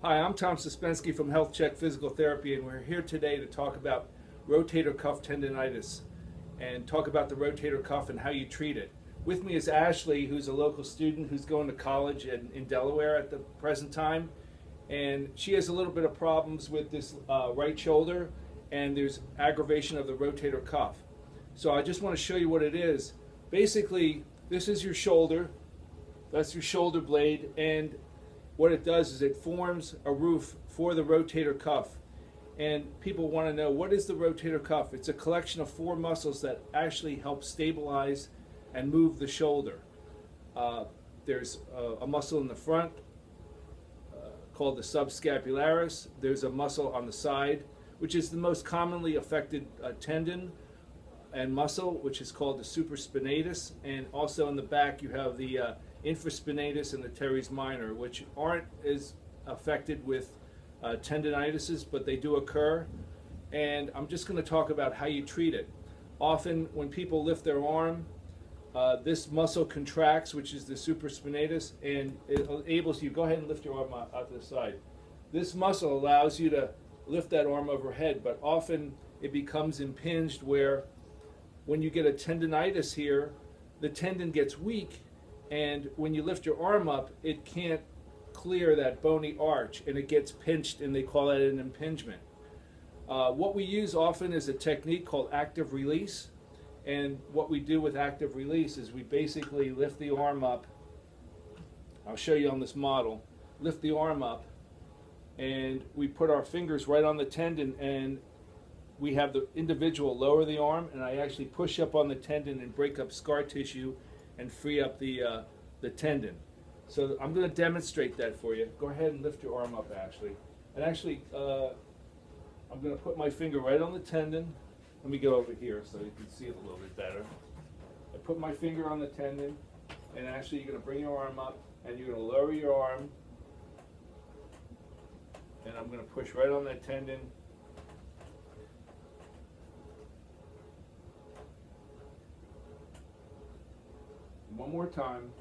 Hi, I'm Tom Suspenski from Health Check Physical Therapy, and we're here today to talk about rotator cuff tendinitis and talk about the rotator cuff and how you treat it. With me is Ashley, who's a local student who's going to college in Delaware at the present time, and she has a little bit of problems with this right shoulder, and there's aggravation of the rotator cuff. So I just want to show you what it is. Basically, this is your shoulder, that's your shoulder blade, and what it does is it forms a roof for the rotator cuff. And people want to know, what is the rotator cuff? It's a collection of four muscles that actually help stabilize and move the shoulder. There's a muscle in the front called the subscapularis. There's a muscle on the side, which is the most commonly affected tendon and muscle, which is called the supraspinatus. And also in the back you have the infraspinatus and the teres minor, which aren't as affected with tendinitises, but they do occur. And I'm just going to talk about how you treat it. Often when people lift their arm, this muscle contracts, which is the supraspinatus, and it enables you, go ahead and lift your arm out to the side. This muscle allows you to lift that arm overhead, but often it becomes impinged where when you get a tendinitis here, the tendon gets weak, and when you lift your arm up, it can't clear that bony arch, and it gets pinched, and they call that an impingement. What we use often is a technique called active release, and what we do with active release is we basically lift the arm up. I'll show you on this model. Lift the arm up, and we put our fingers right on the tendon, and we have the individual lower the arm, and I actually push up on the tendon and break up scar tissue and free up the tendon. So I'm going to demonstrate that for you. Go ahead and lift your arm up, Ashley. And actually, I'm going to put my finger right on the tendon. Let me go over here so you can see it a little bit better. I put my finger on the tendon, and actually you're going to bring your arm up, and you're going to lower your arm, and I'm going to push right on that tendon. One more time.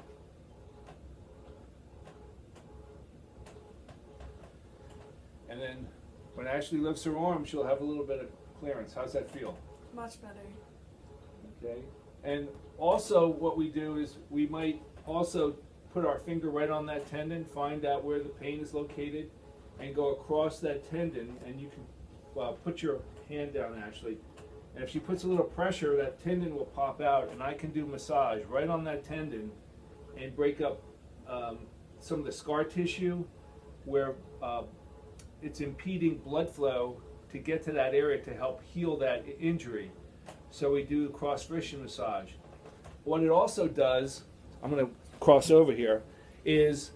And then when Ashley lifts her arm, she'll have a little bit of clearance. How's that feel? Much better. Okay. And also what we do is we might also put our finger right on that tendon, find out where the pain is located, and go across that tendon, and you can put your hand down, Ashley. And if she puts a little pressure, that tendon will pop out, and I can do massage right on that tendon and break up some of the scar tissue where it's impeding blood flow to get to that area to help heal that injury. So we do cross-friction massage. What it also does, I'm going to cross over here, is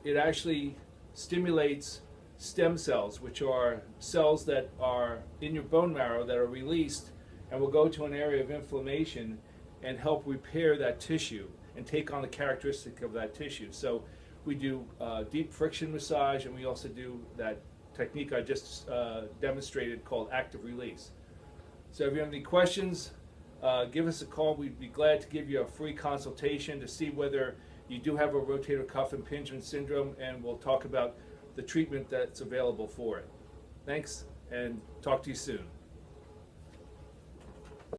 it actually stimulates stem cells, which are cells that are in your bone marrow that are released and will go to an area of inflammation and help repair that tissue and take on the characteristic of that tissue. So we do deep friction massage, and we also do that technique I just demonstrated called active release. So if you have any questions, give us a call. We'd be glad to give you a free consultation to see whether you do have a rotator cuff impingement syndrome, and we'll talk about the treatment that's available for it. Thanks, and talk to you soon.